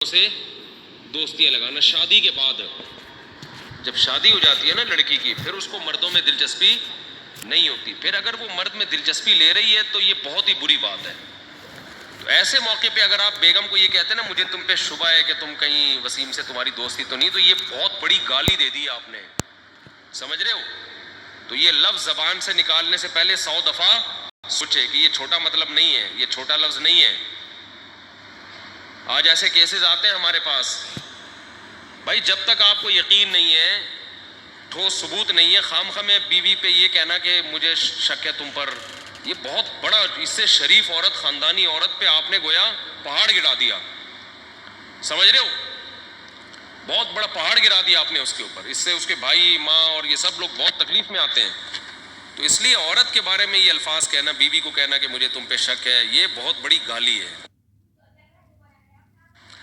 سے دوستیاں لگانا. شادی کے بعد جب شادی ہو جاتی ہے نا لڑکی کی, پھر اس کو مردوں میں دلچسپی نہیں ہوتی. پھر اگر وہ مرد میں دلچسپی لے رہی ہے تو یہ بہت ہی بری بات ہے. تو ایسے موقع پہ اگر آپ بیگم کو یہ کہتے ہیں نا مجھے تم پہ شبہ ہے کہ تم کہیں وسیم سے تمہاری دوستی تو نہیں, تو یہ بہت بڑی گالی دے دی آپ نے. سمجھ رہے ہو؟ تو یہ لفظ زبان سے نکالنے سے پہلے 100 دفعہ سوچے کہ یہ چھوٹا مطلب نہیں ہے, یہ چھوٹا لفظ نہیں ہے. آج ایسے کیسز آتے ہیں ہمارے پاس. بھائی جب تک آپ کو یقین نہیں ہے, ٹھوس ثبوت نہیں ہے, خام میں بیوی پہ یہ کہنا کہ مجھے شک ہے تم پر, یہ بہت بڑا, اس سے شریف عورت, خاندانی عورت پہ آپ نے گویا پہاڑ گرا دیا. سمجھ رہے ہو؟ بہت بڑا پہاڑ گرا دیا آپ نے اس کے اوپر. اس سے اس کے بھائی, ماں اور یہ سب لوگ بہت تکلیف میں آتے ہیں. تو اس لیے عورت کے بارے میں یہ الفاظ کہنا, بیوی کو کہنا کہ مجھے تم پہ شک ہے, یہ بہت بڑی گالی ہے.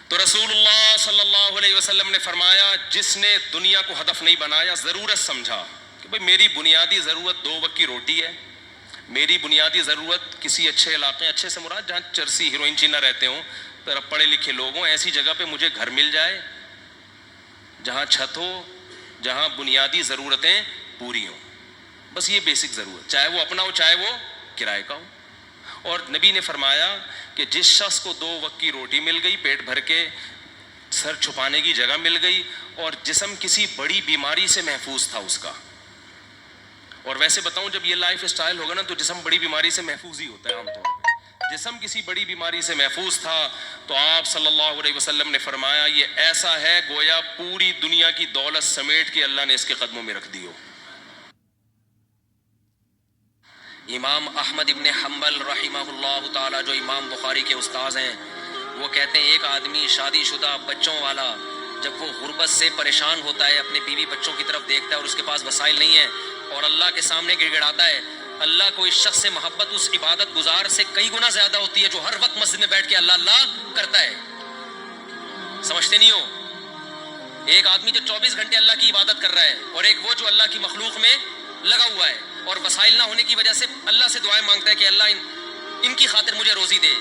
تو رسول اللہ صلی اللہ علیہ وسلم نے فرمایا جس نے دنیا کو ہدف نہیں بنایا, ضرورت سمجھا کہ بھئی میری بنیادی ضرورت 2 وقت کی روٹی ہے, میری بنیادی ضرورت کسی اچھے علاقے, اچھے سے مراد جہاں چرسی ہیروئن چی نہ رہتے ہوں, پڑھے لکھے لوگ ہوں, ایسی جگہ پہ مجھے گھر مل جائے جہاں چھت ہو, جہاں بنیادی ضرورتیں پوری ہوں. بس یہ بیسک ضرورت, چاہے وہ اپنا ہو چاہے وہ کرائے کا ہو. اور نبی نے فرمایا کہ جس شخص کو 2 وقت کی روٹی مل گئی, پیٹ بھر کے سر چھپانے کی جگہ مل گئی, اور جسم کسی بڑی بیماری سے محفوظ تھا اس کا. اور ویسے بتاؤں جب یہ لائف اسٹائل ہوگا نا تو جسم بڑی بیماری سے محفوظ ہی ہوتا ہے عام طور پہ. جسم کسی بڑی بیماری سے محفوظ تھا تو آپ صلی اللہ علیہ وسلم نے فرمایا یہ ایسا ہے گویا پوری دنیا کی دولت سمیٹ کے اللہ نے اس کے قدموں میں رکھ دی ہو. امام احمد ابن حنبل رحمہ اللہ تعالی, جو امام بخاری کے استاذ ہیں, وہ کہتے ہیں ایک آدمی شادی شدہ بچوں والا جب وہ غربت سے پریشان ہوتا ہے, اپنے بیوی بچوں کی طرف دیکھتا ہے اور اس کے پاس وسائل نہیں ہیں, اور اللہ کے سامنے گڑ گڑاتا ہے, اللہ کو اس شخص سے محبت اس عبادت گزار سے کئی گنا زیادہ ہوتی ہے جو ہر وقت مسجد میں بیٹھ کے اللہ اللہ کرتا ہے. سمجھتے نہیں ہو؟ ایک آدمی جو 24 گھنٹے اللہ کی عبادت کر رہا ہے, اور ایک وہ جو اللہ کی مخلوق میں لگا ہوا ہے اور وسائل نہ ہونے کی وجہ سے اللہ سے دعائیں مانگتا ہے کہ اللہ ان کی خاطر مجھے روزی دے.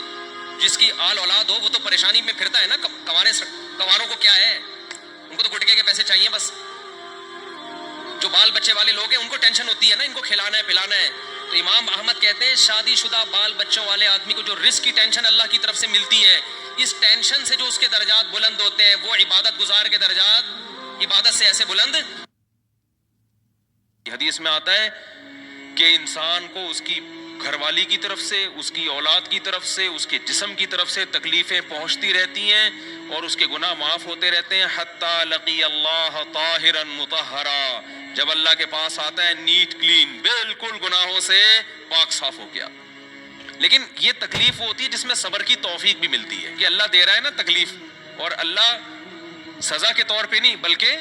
جس کی آل اولاد ہو وہ تو پریشانی میں پھرتا ہے نا, کنواروں کو کیا ہے, ان کو تو گٹکے کے پیسے چاہیے بس. جو بال بچے والے لوگ ہیں ان کو ٹینشن ہوتی ہے نا, ان کو کھلانا ہے پلانا ہے. تو امام احمد کہتے ہیں شادی شدہ بال بچوں والے آدمی کو جو رزق کی ٹینشن اللہ کی طرف سے ملتی ہے, اس ٹینشن سے جو اس کے درجات بلند ہوتے ہیں وہ عبادت گزار کے درجات عبادت سے ایسے بلند. حدیث میں آتا ہے کہ انسان کو اس کی گھر والی کی طرف سے, اس کی اولاد کی طرف سے, اس کے جسم کی طرف سے تکلیفیں پہنچتی رہتی ہیں اور اس کے گناہ معاف ہوتے رہتے ہیں حتی لقی اللہ طاہرا مطہرا, جب اللہ کے پاس آتا ہے نیٹ کلین, بالکل گناہوں سے پاک صاف ہو گیا. لیکن یہ تکلیف ہوتی ہے جس میں صبر کی توفیق بھی ملتی ہے کہ اللہ دے رہا ہے نا تکلیف, اور اللہ سزا کے طور پہ نہیں بلکہ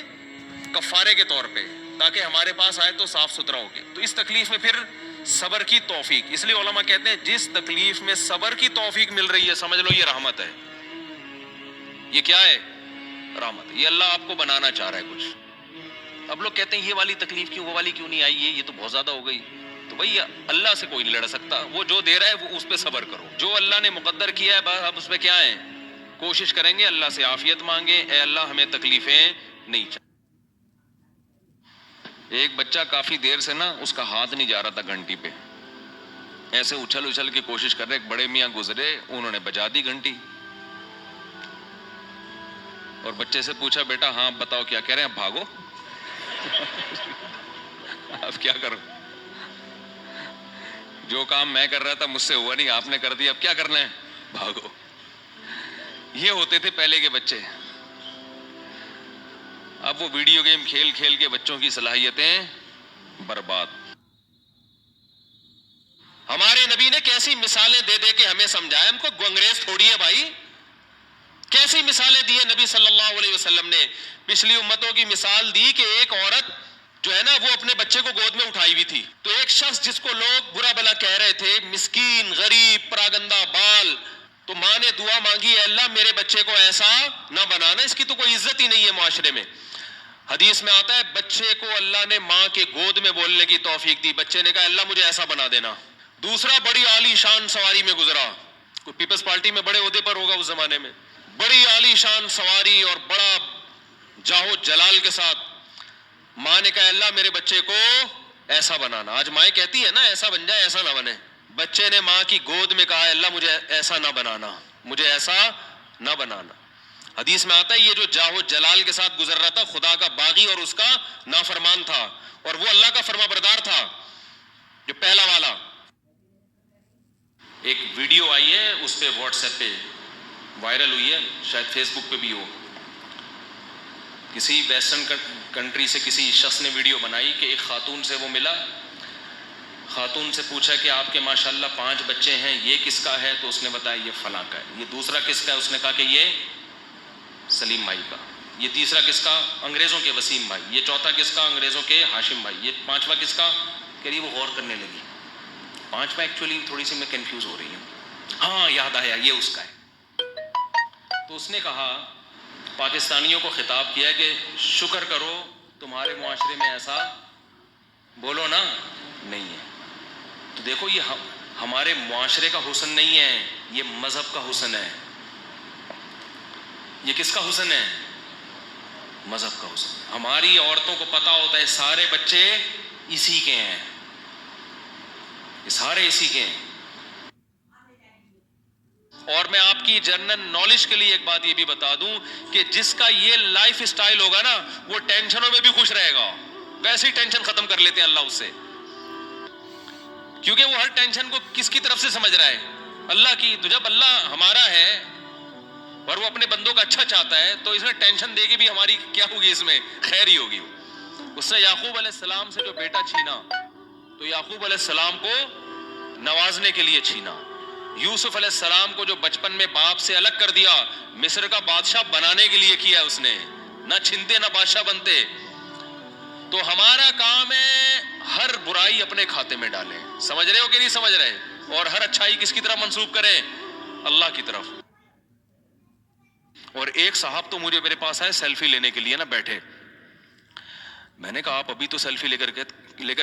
کفارے کے طور پہ, تاکہ ہمارے پاس آئے تو صاف ستھرا ہو گیا. تو اس تکلیف میں پھر صبر کی توفیق, اس لیے علماء کہتے ہیں جس تکلیف میں صبر کی توفیق مل رہی ہے سمجھ لو یہ رحمت ہے. یہ کیا ہے؟ رحمت. یہ اللہ آپ کو بنانا چاہ رہا ہے کچھ. اب لوگ کہتے ہیں یہ والی تکلیف کیوں, وہ والی کیوں نہیں آئی, یہ تو بہت زیادہ ہو گئی. تو بھئی اللہ سے کوئی نہیں لڑ سکتا, وہ جو دے رہا ہے وہ اس پہ صبر کرو. جو اللہ نے مقدر کیا ہے بس اب اس پہ کیا ہے, کوشش کریں گے, اللہ سے عافیت مانگے, اے اللہ ہمیں تکلیفیں نہیں چاہیے. ایک بچہ کافی دیر سے نا اس کا ہاتھ نہیں جا رہا تھا گھنٹی پہ, ایسے اچھل اچھل کی کوشش کر رہے, ایک بڑے میاں گزرے, انہوں نے بجا دی گھنٹی, اور بچے سے پوچھا بیٹا ہاں بتاؤ کیا کہہ رہے ہیں, بھاگو. اب کیا کروں, جو کام میں کر رہا تھا مجھ سے ہوا نہیں, آپ نے کر دیا, اب کیا کرنا ہے, بھاگو. یہ ہوتے تھے پہلے کے بچے. اب وہ ویڈیو گیم کھیل کھیل کے بچوں کی صلاحیتیں برباد. ہمارے نبی نے کیسی مثالیں دے دے کے ہمیں سمجھایا, ہم کو انگریز تھوڑی ہے بھائی. کیسی مثالیں دی نبی صلی اللہ علیہ وسلم نے. پچھلی امتوں کی مثال دی کہ ایک عورت جو ہے نا وہ اپنے بچے کو گود میں اٹھائی ہوئی تھی, تو ایک شخص جس کو لوگ برا بلا کہہ رہے تھے, مسکین, غریب, پراگندہ بال, تو ماں نے دعا مانگی, اے اللہ میرے بچے کو ایسا نہ بنانا, اس کی تو کوئی عزت ہی نہیں ہے معاشرے میں. حدیث میں آتا ہے بچے کو اللہ نے ماں کے گود میں بولنے کی توفیق دی, بچے نے کہا اللہ مجھے ایسا بنا دینا. دوسرا بڑی عالی شان سواری میں گزرا, کوئی پیپلز پارٹی میں بڑے عہدے پر ہوگا اس زمانے میں, بڑی عالی شان سواری اور بڑا جاہو جلال کے ساتھ ماں نے کہا اللہ میرے بچے کو ایسا بنانا. آج مائیں کہتی ہے نا ایسا بن جائے ایسا نہ بنے. بچے نے ماں کی گود میں کہا اللہ مجھے ایسا نہ بنانا, مجھے ایسا نہ بنانا. حدیث میں آتا ہے یہ جو جاہو جلال کے ساتھ گزر رہا تھا خدا کا باغی اور اس کا نافرمان تھا, اور وہ اللہ کا فرما بردار تھا. جو پہلا والا ایک ویڈیو آئی ہے اس پہ واٹس ایپ پہ وائرل ہوئی ہے, شاید فیس بک پہ بھی ہو, کسی ویسٹرن کنٹری سے کسی شخص نے ویڈیو بنائی کہ ایک خاتون سے وہ ملا, خاتون سے پوچھا کہ آپ کے ماشاءاللہ 5 بچے ہیں, یہ کس کا ہے؟ تو اس نے بتایا یہ فلاں کا ہے. یہ دوسرا کس کا ہے؟ اس نے کہا کہ یہ سلیم بھائی کا. یہ تیسرا کس کا؟ انگریزوں کے وسیم بھائی. یہ چوتھا کس کا؟ انگریزوں کے ہاشم بھائی. یہ 5واں کس کا؟ کہہ رہی وہ غور کرنے لگی. 5واں ایکچولی تھوڑی سی میں کنفیوز ہو رہی ہوں, ہاں یاد آیا یہ اس کا ہے. تو اس نے کہا پاکستانیوں کو خطاب کیا کہ شکر کرو تمہارے معاشرے میں ایسا بولو نا نہیں ہے. تو دیکھو یہ ہمارے معاشرے کا حسن نہیں ہے, یہ مذہب کا حسن ہے. یہ کس کا حسن ہے؟ مذہب کا حسن. ہماری عورتوں کو پتا ہوتا ہے سارے بچے اسی کے ہیں, یہ سارے اسی کے ہیں. اور میں آپ کی جنرل نالج کے لیے ایک بات یہ بھی بتا دوں کہ جس کا یہ لائف سٹائل ہوگا نا وہ ٹینشنوں میں بھی خوش رہے گا. ویسے ہی ٹینشن ختم کر لیتے ہیں اللہ اس سے, کیونکہ وہ ہر ٹینشن کو کس کی طرف سے سمجھ رہا ہے؟ اللہ کی. تو جب اللہ ہمارا ہے اور وہ اپنے بندوں کا اچھا چاہتا ہے تو اس میں ٹینشن دے گی بھی ہماری کیا ہوگی, اس میں خیر ہی ہوگی. اس نے یعقوب علیہ السلام سے جو بیٹا چھینا تو یعقوب علیہ السلام کو نوازنے کے لیے چھینا. یوسف علیہ السلام کو جو بچپن میں باپ سے الگ کر دیا مصر کا بادشاہ بنانے کے لیے کیا اس نے, نہ چھنتے نہ بادشاہ بنتے. تو ہمارا کام ہے ہر برائی اپنے کھاتے میں ڈالیں. سمجھ رہے ہو کہ نہیں سمجھ رہے؟ اور ہر اچھائی کس کی طرف منسوب کریں؟ اللہ کی طرف. اور ایک صاحب تو مجھے میرے پاس آئے سیلفی لینے کے لیے نا بیٹھے. میں نے کہا آپ ابھی تو سیلفی لے کر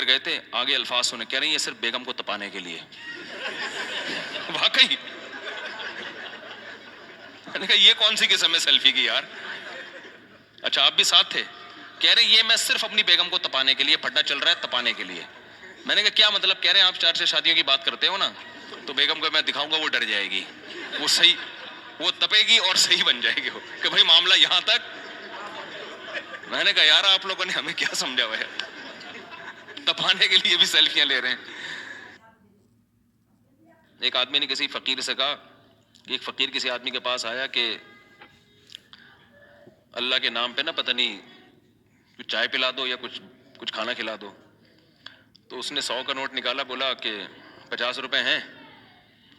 گئے تھے, آگے الفاظ سنے. کہہ رہے ہیں یہ صرف بیگم کو تپانے کے لیے. واقعی میں نے کہا یہ کون سی قسم ہے سیلفی کی یار؟ اچھا آپ بھی ساتھ تھے؟ کہہ رہے یہ میں صرف اپنی بیگم کو تپانے کے لیے, پھڈا چل رہا ہے تپانے کے لیے. میں نے کہا کیا مطلب؟ کہہ رہے ہیں آپ 4 شادیوں کی بات کرتے ہو نا, تو بیگم کو میں دکھاؤں گا وہ ڈر جائے گی, وہ صحیح وہ تپے گی اور صحیح بن جائے گی کہ بھائی معاملہ یہاں تک. میں نے کہا یار آپ لوگوں نے ہمیں کیا سمجھا ہوا ہے, تپانے کے لیے بھی سیلفیاں لے رہے ہیں. ایک آدمی نے کسی فقیر سے کہا, ایک فقیر کسی آدمی کے پاس آیا کہ اللہ کے نام پہ نا پتہ نہیں کچھ چائے پلا دو یا کچھ کھانا کھلا دو. تو اس نے 100 کا نوٹ نکالا, بولا کہ 50 روپے ہیں.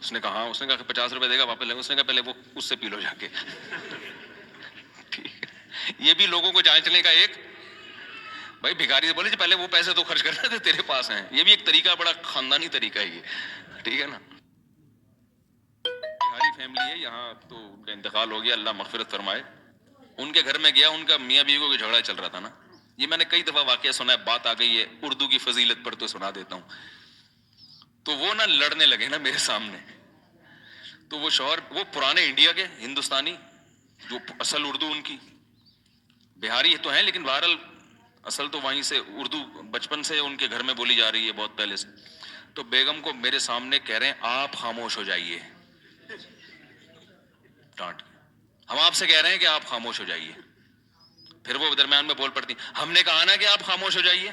اس نے کہا ہاں. اس نے کہا کہ 50 روپے دے گا واپس لیں گے. اس نے کہا پہلے وہ اس سے پی لو جا کے. یہ بھی لوگوں کو جانچنے کا ایک, بھائی بھکاری سے بولے جی پہلے وہ پیسے تو خرچ کرنا تھے تیرے پاس ہیں. یہ بھی ایک طریقہ, بڑا خاندانی طریقہ ہے یہ, ٹھیک ہے نا. بہاری فیملی ہے یہاں, تو ان کا انتقال ہو گیا, اللہ مغفرت فرمائے. ان کے گھر میں گیا, ان کا میاں بیوی کو جھگڑا چل رہا تھا نا. یہ میں نے کئی دفعہ واقعہ سنا ہے, بات آ گئی ہے اردو کی فضیلت پر تو سنا دیتا ہوں. تو وہ نا لڑنے لگے نا میرے سامنے. تو وہ شوہر, وہ پرانے انڈیا کے ہندوستانی, جو اصل اردو ان کی, بہاری تو ہیں لیکن بہرحال اصل تو وہیں سے اردو بچپن سے ان کے گھر میں بولی جا رہی ہے بہت پہلے سے. تو بیگم کو میرے سامنے کہہ رہے ہیں آپ خاموش ہو جائیے. ڈانٹ, ہم آپ سے کہہ رہے ہیں کہ آپ خاموش ہو جائیے. پھر وہ درمیان میں بول پڑتی, ہم نے کہا نا کہ آپ خاموش ہو جائیے.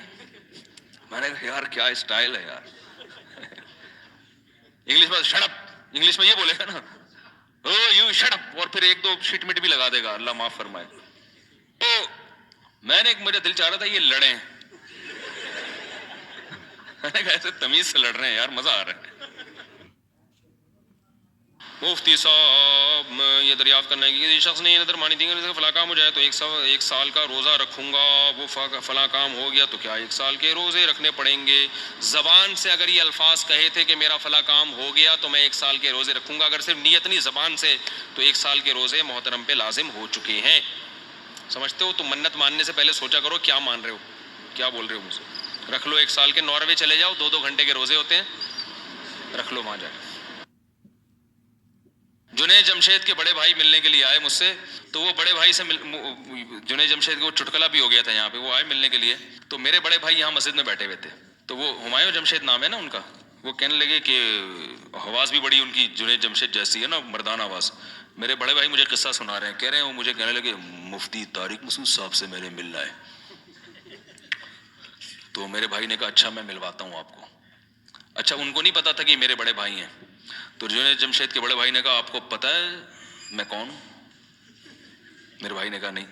میں نے کہا یار کیا اسٹائل ہے یار. انگلش میں شٹ اپ, انگلش میں یہ بولے گا نا او یو شٹ اپ, اور پھر 1-2 شٹ مٹ بھی لگا دے گا, اللہ معاف فرمائے. تو میں نے, میرا دل چاہ رہا تھا یہ لڑیں. میں نے کہا ایسے تمیز سے لڑ رہے ہیں یار, مزہ آ رہا ہے. مفتی صاحب یہ دریافت کرنا ہے کہ کسی شخص نے یہ نظر مانی تھی کہ فلاں کام ہو جائے تو 1 سال کا روزہ رکھوں گا, وہ فلاں کام ہو گیا تو کیا 1 سال کے روزے رکھنے پڑیں گے؟ زبان سے اگر یہ الفاظ کہے تھے کہ میرا فلاں کام ہو گیا تو میں 1 سال کے روزے رکھوں گا, اگر صرف نیت نہیں زبان سے, تو 1 سال کے روزے محترم پہ لازم ہو چکے ہیں. سمجھتے ہو؟ تو منت ماننے سے پہلے سوچا کرو کیا مان رہے ہو, کیا بول رہے ہو مجھ سے. رکھ لو 1 سال کے, ناروے چلے جاؤ, 2-2 گھنٹے کے روزے ہوتے ہیں, رکھ لو وہاں جائے. جنید جمشید کے بڑے بھائی ملنے کے لیے آئے مجھ سے, تو وہ بڑے بھائی سے جنید جمشید کو چٹکلا بھی ہو گیا تھا یہاں پہ, وہ آئے ملنے کے لیے, تو میرے بڑے بھائی یہاں مسجد میں بیٹھے ہوئے تھے, تو وہ ہمایوں جمشید نام ہے نا ان کا, وہ کہنے لگے کہ آواز بھی بڑی ان کی جنید جمشید جیسی ہے نا, مردانہ آواز. میرے بڑے بھائی مجھے قصہ سنا رہے ہیں, کہہ رہے ہیں وہ مجھے کہنے لگے مفتی طارق مسعود صاحب سے میرے ملنا ہے. تو میرے بھائی نے کہا اچھا میں ملواتا ہوں آپ کو. اچھا ان کو نہیں پتا تھا کہ میرے بڑے بھائی ہیں. تو جنید جمشید کے بڑے بھائی نے کہا آپ کو پتہ ہے میں کون ہوں؟ میرے بھائی نے کہا نہیں.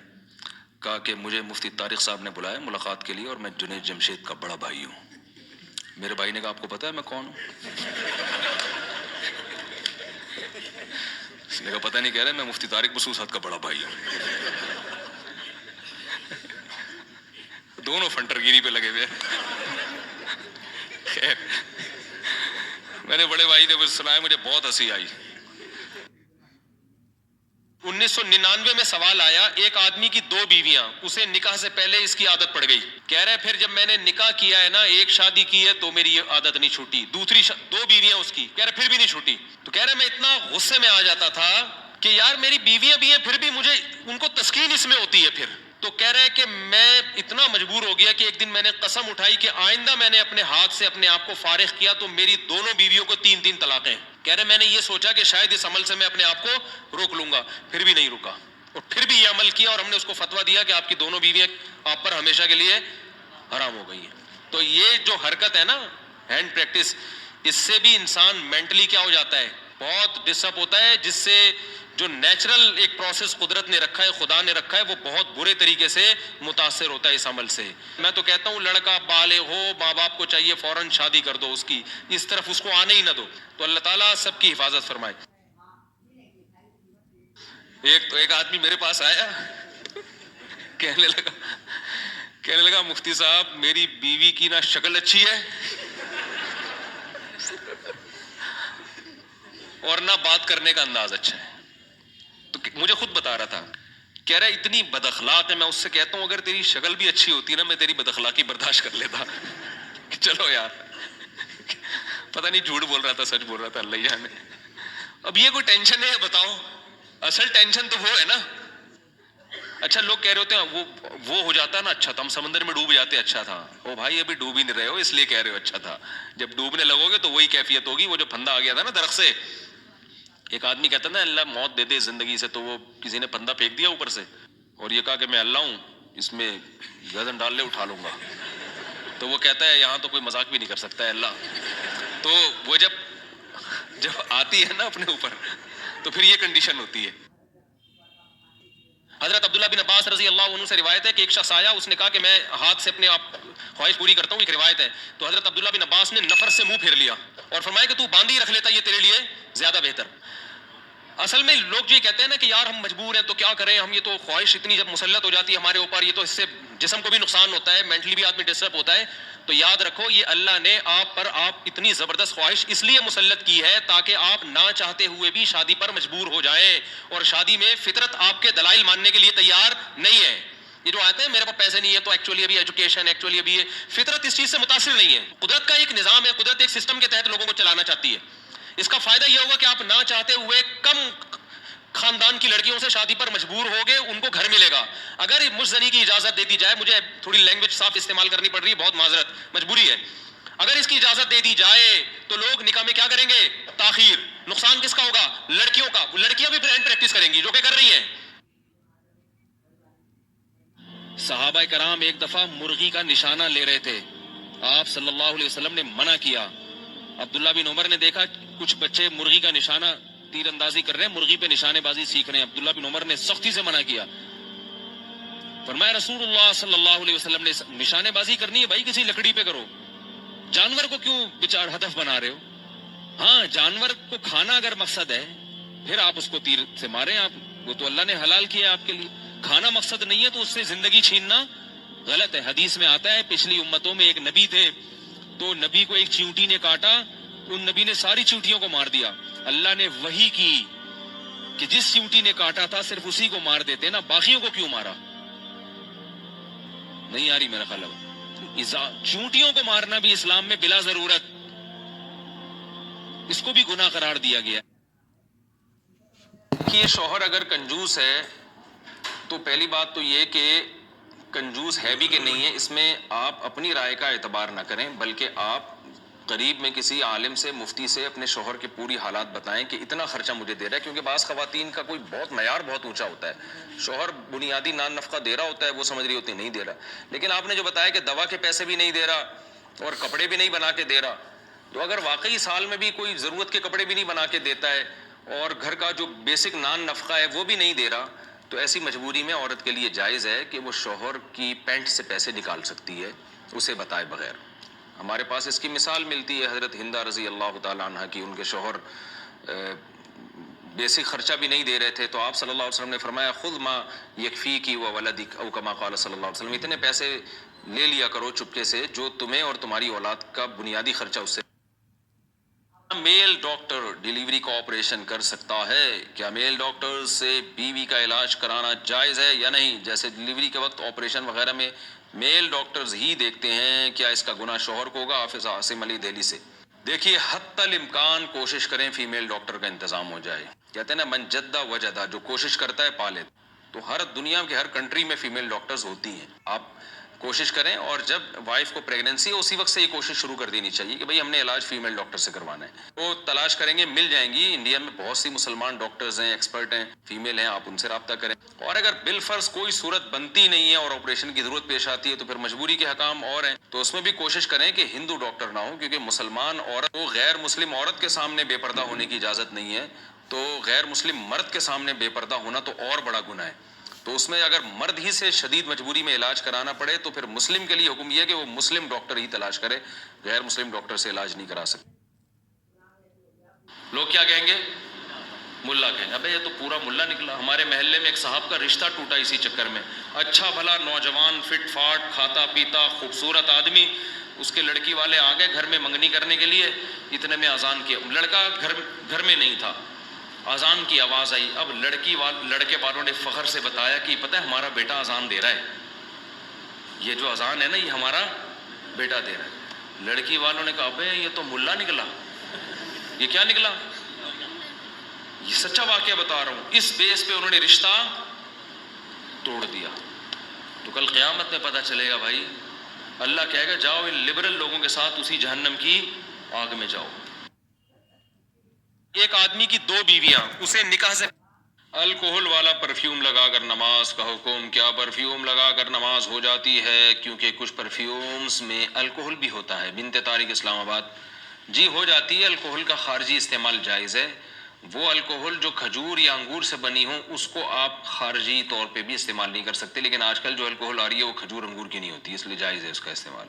کہا کہ مجھے مفتی طارق صاحب نے بلایا ملاقات کے لیے اور میں جنید جمشید کا بڑا بھائی ہوں. میرے بھائی نے کہا آپ کو پتہ ہے میں کون ہوں؟ اس نے کہا پتہ نہیں, کہہ رہے میں مفتی طارق مسعود صاحب کا بڑا بھائی ہوں. دونوں فنٹر گیری پہ لگے ہوئے. خیر میں نے بڑے بھائی نے کچھ سنایا, مجھے بہت ہنسی آئی. 1999 میں سوال آیا, ایک آدمی کی 2 بیویاں, اسے نکاح سے پہلے اس کی عادت پڑ گئی. کہہ رہے پھر جب میں نے نکاح کیا ہے نا, ایک شادی کی ہے تو میری یہ عادت نہیں چھوٹی, دوسری 2 بیویاں اس کی, کہہ رہے پھر بھی نہیں چھوٹی. تو کہہ رہے میں اتنا غصے میں آ جاتا تھا کہ یار میری بیویاں بھی ہیں پھر بھی مجھے ان کو تسکین اس میں ہوتی ہے پھر. تو کہہ رہے کہ میں اتنا مجبور ہو گیا کہ ایک دن میں نے قسم اٹھائی کہ آئندہ میں نے اپنے ہاتھ سے اپنے آپ کو فارغ کیا تو میری دونوں بیویوں کو 3 طلاقیں. کہہ رہے میں نے یہ سوچا کہ شاید اس عمل سے میں اپنے آپ کو روک لوں گا, پھر بھی نہیں رکا, اور پھر بھی یہ عمل کیا, اور ہم نے اس کو فتویٰ دیا کہ آپ کی دونوں بیویاں آپ پر ہمیشہ کے لیے حرام ہو گئی ہیں. تو یہ جو حرکت ہے نا ہینڈ پریکٹس, اس سے بھی انسان مینٹلی کیا ہو جاتا ہے, بہت ڈسٹرب ہوتا ہے, جس سے جو نیچرل ایک پروسیس قدرت نے رکھا ہے, خدا نے رکھا ہے, وہ بہت برے طریقے سے متاثر ہوتا ہے اس عمل سے. میں تو کہتا ہوں لڑکا بالغ ہو, ماں باپ کو چاہیے فوراً شادی کر دو اس کی, اس طرف اس کو آنے ہی نہ دو. تو اللہ تعالیٰ سب کی حفاظت فرمائے. ایک آدمی میرے پاس آیا, کہنے لگا مفتی صاحب میری بیوی کی نہ شکل اچھی ہے اور نہ بات کرنے کا انداز اچھا ہے. تو مجھے خود بتا رہا تھا, کہہ رہا اتنی بد اخلاق ہے. میں اس سے کہتا ہوں اگر تیری شکل بھی اچھی ہوتی نا, میں تیری بد اخلاقی برداشت کر لیتا. چلو یار, پتہ نہیں جھوٹ بول رہا تھا سچ بول رہا تھا, اللہ جانے. اب یہ کوئی ٹینشن ہے بتاؤ, اصل ٹینشن تو وہ ہے نا. اچھا لوگ کہہ رہے ہوتے ہیں وہ ہو جاتا ہے نا اچھا تھا, ہم سمندر میں ڈوب جاتے اچھا تھا. او بھائی ابھی ڈوب ہی نہیں رہے ہو اس لیے کہہ رہے ہو اچھا تھا, جب ڈوبنے لگو گے تو وہی کیفیت ہوگی. وہ جو پھندا آ گیا تھا نا درخت سے, ایک آدمی کہتا نا اللہ موت دے دے زندگی سے, تو وہ کسی نے پھندا پھینک دیا اوپر سے اور یہ کہا کہ میں اللہ ہوں, اس میں گردن ڈال لے اٹھا لوں گا. تو وہ کہتا ہے یہاں تو کوئی مذاق بھی نہیں کر سکتا ہے اللہ. تو وہ جب آتی ہے نا اپنے اوپر, تو پھر یہ کنڈیشن ہوتی ہے. حضرت عبداللہ بن عباس رضی اللہ عنہ سے روایت ہے کہ ایک شخص آیا, اس نے کہا کہ میں ہاتھ سے اپنے آپ خواہش پوری کرتا ہوں, ایک روایت ہے. تو حضرت عبداللہ بن عباس نے نفر سے منہ پھیر لیا اور فرمایا کہ تو باندھی رکھ لیتا, یہ تیرے لیے زیادہ بہتر. اصل میں لوگ جو یہ کہتے ہیں نا کہ یار ہم مجبور ہیں تو کیا کریں ہم, یہ تو خواہش اتنی جب مسلط ہو جاتی ہے ہمارے اوپر, یہ تو اس سے جسم کو بھی نقصان ہوتا ہے, مینٹلی بھی آدمی ڈسٹرب ہوتا ہے. تو یاد رکھو یہ اللہ نے آپ پر اتنی زبردست خواہش اس لیے مسلط کی ہے تاکہ آپ نہ چاہتے ہوئے بھی شادی پر مجبور ہو جائیں, اور شادی میں فطرت آپ کے دلائل ماننے کے لیے تیار نہیں ہے. یہ جو آتے ہیں میرے پاس پیسے نہیں ہے تو ایکچولی ابھی ایجوکیشن, ایکچولی ابھی یہ فطرت اس چیز سے متاثر نہیں ہے. قدرت کا ایک نظام ہے, قدرت ایک سسٹم کے تحت لوگوں کو چلانا چاہتی ہے. اس کا فائدہ یہ ہوگا کہ آپ نہ چاہتے ہوئے کم خاندان کی لڑکیوں سے شادی پر مجبور ہوگے, ان کو گھر ملے گا. اگر مجزنی کی اجازت دے دی جائے, مجھے تھوڑی لینگویج صاف استعمال کرنی پڑ رہی ہے, بہت معذرت, مجبوری ہے. اگر اس کی اجازت دے دی جائے تو لوگ نکاح میں کیا کریں گے, تاخیر. نقصان کس کا ہوگا, لڑکیوں کا. لڑکیاں بھی برینڈ پریکٹس کریں گی جو کہ کر رہی ہیں. صحابہ کرام ایک دفعہ مرغی کا نشانہ لے رہے تھے, آپ صلی اللہ علیہ وسلم نے منع کیا. عبداللہ بن عمر نے دیکھا کچھ بچے مرغی کا نشانہ تیر اندازی کر رہے ہیں, مرغی پہ نشانے بازی سیکھ رہے ہیں. عبداللہ بن عمر نے سختی سے منع کیا. فرمایا رسول اللہ صلی اللہ علیہ وسلم نے نشانے بازی کرنی ہے بھائی کسی لکڑی پہ کرو, جانور کو کیوں بچار ہدف بنا رہے ہو. ہاں جانور کو کھانا اگر مقصد ہے پھر آپ اس کو تیر سے ماریں, آپ وہ تو اللہ نے حلال کیا آپ کے لیے. کھانا مقصد نہیں ہے تو اس سے زندگی چھیننا غلط ہے. حدیث میں آتا ہے پچھلی امتوں میں ایک نبی تھے, تو نبی کو ایک چیونٹی نے کاٹا, ان نبی نے ساری چیونٹیوں کو مار دیا. اللہ نے وحی کی کہ جس چیونٹی نے کاٹا تھا صرف اسی کو مار دیتے نا, باقیوں کو کیوں مارا. نہیں آ رہی میرا خیال ہے, چیونٹیوں کو مارنا بھی اسلام میں بلا ضرورت, اس کو بھی گناہ قرار دیا گیا. دیکھیے شوہر اگر کنجوس ہے تو پہلی بات تو یہ کہ کنجوس ہے بھی کہ نہیں ہے، اس میں آپ اپنی رائے کا اعتبار نہ کریں، بلکہ آپ قریب میں کسی عالم سے، مفتی سے اپنے شوہر کے پوری حالات بتائیں کہ اتنا خرچہ مجھے دے رہا ہے. کیونکہ بعض خواتین کا کوئی بہت معیار بہت اونچا ہوتا ہے، شوہر بنیادی نان نفقہ دے رہا ہوتا ہے، وہ سمجھ رہی ہوتی نہیں دے رہا، لیکن آپ نے جو بتایا کہ دوا کے پیسے بھی نہیں دے رہا اور کپڑے بھی نہیں بنا کے دے رہا، تو اگر واقعی سال میں بھی کوئی ضرورت کے کپڑے بھی نہیں بنا کے دیتا ہے اور گھر کا جو بیسک نان نفقہ ہے وہ بھی نہیں دے رہا، تو ایسی مجبوری میں عورت کے لیے جائز ہے کہ وہ شوہر کی پینٹ سے پیسے نکال سکتی ہے اسے بتائے بغیر. ہمارے پاس اس کی مثال ملتی ہے حضرت ہندہ رضی اللہ تعالیٰ عنہ کی. ان کے شوہر بیسک خرچہ بھی نہیں دے رہے تھے، تو آپ صلی اللہ علیہ وسلم نے فرمایا خذ ما یکفیکی و ولدک، او کما قال صلی اللہ علیہ وسلم، اتنے پیسے لے لیا کرو چپکے سے جو تمہیں اور تمہاری اولاد کا بنیادی خرچہ اس سے. میل ڈاکٹر ڈیلیوری کا آپریشن کر سکتا ہے؟ کیا میل ڈاکٹر سے بیوی کا علاج کرانا جائز ہے یا نہیں؟ جیسے ڈیلیوری کے وقت آپریشن وغیرہ میں میل ڈاکٹرز ہی دیکھتے ہیں، کیا اس کا گناہ شوہر کو ہوگا؟ حافظ عاصم علی دہلی سے. دیکھیے حتی الامکان کوشش کریں فیمیل ڈاکٹر کا انتظام ہو جائے. کہتے ہیں نا من جدہ وجدہ، جو کوشش کرتا ہے پا لیتا. تو ہر دنیا کے ہر کنٹری میں فیمیل ڈاکٹرز ہوتی ہیں، آپ کوشش کریں. اور جب وائف کو پریگننسی ہے اسی وقت سے یہ کوشش شروع کر دینی چاہیے کہ بھئی ہم نے علاج فیمیل ڈاکٹر سے کروانا ہے. وہ تلاش کریں گے، مل جائیں گی. انڈیا میں بہت سی مسلمان ڈاکٹرز ہیں، ایکسپرٹ ہیں، فیمیل ہیں، آپ ان سے رابطہ کریں. اور اگر بالفرض کوئی صورت بنتی نہیں ہے اور آپریشن کی ضرورت پیش آتی ہے تو پھر مجبوری کے حکام اور ہیں، تو اس میں بھی کوشش کریں کہ ہندو ڈاکٹر نہ ہوں، کیونکہ مسلمان عورت کو غیر مسلم عورت کے سامنے بے پردہ ہونے کی اجازت نہیں ہے، تو غیر مسلم مرد کے سامنے بے پردہ ہونا تو اور بڑا گناہ ہے. تو اس میں اگر مرد ہی سے شدید مجبوری میں علاج کرانا پڑے تو پھر مسلم کے لیے حکم یہ ہے کہ وہ مسلم ڈاکٹر ہی تلاش کرے، غیر مسلم ڈاکٹر سے علاج نہیں کرا سکتے. لوگ کیا کہیں گے؟ ملا کہیں گے. ابے یہ تو پورا ملا نکلا. ہمارے محلے میں ایک صاحب کا رشتہ ٹوٹا اسی چکر میں. اچھا بھلا نوجوان، فٹ فاٹ، کھاتا پیتا، خوبصورت آدمی. اس کے لڑکی والے آ گئے گھر میں منگنی کرنے کے لیے، اتنے میں اذان کیا. لڑکا گھر میں نہیں تھا، اذان کی آواز آئی. اب لڑکے والوں نے فخر سے بتایا کہ پتہ ہے ہمارا بیٹا اذان دے رہا ہے، یہ جو اذان ہے نا یہ ہمارا بیٹا دے رہا ہے. لڑکی والوں نے کہا ابے یہ تو ملا نکلا. یہ کیا نکلا؟ یہ سچا واقعہ بتا رہا ہوں. اس بیس پہ انہوں نے رشتہ توڑ دیا. تو کل قیامت میں پتہ چلے گا بھائی، اللہ کہے گا جاؤ ان لبرل لوگوں کے ساتھ اسی جہنم کی آگ میں جاؤ. ایک آدمی کی 2 بیویاں، اسے نکاح سے الکوہل والا پرفیوم لگا کر نماز کا حکم. کیا پرفیوم لگا کر نماز ہو جاتی ہے؟ کیونکہ کچھ پرفیومز میں الکوہل بھی ہوتا ہے. بنت طارق اسلام آباد. جی ہو جاتی ہے. الکوہل کا خارجی استعمال جائز ہے. وہ الکوہل جو کھجور یا انگور سے بنی ہو اس کو آپ خارجی طور پہ بھی استعمال نہیں کر سکتے، لیکن آج کل جو الکوہل آ رہی ہے وہ کھجور انگور کی نہیں ہوتی، اس لیے جائز ہے اس کا استعمال.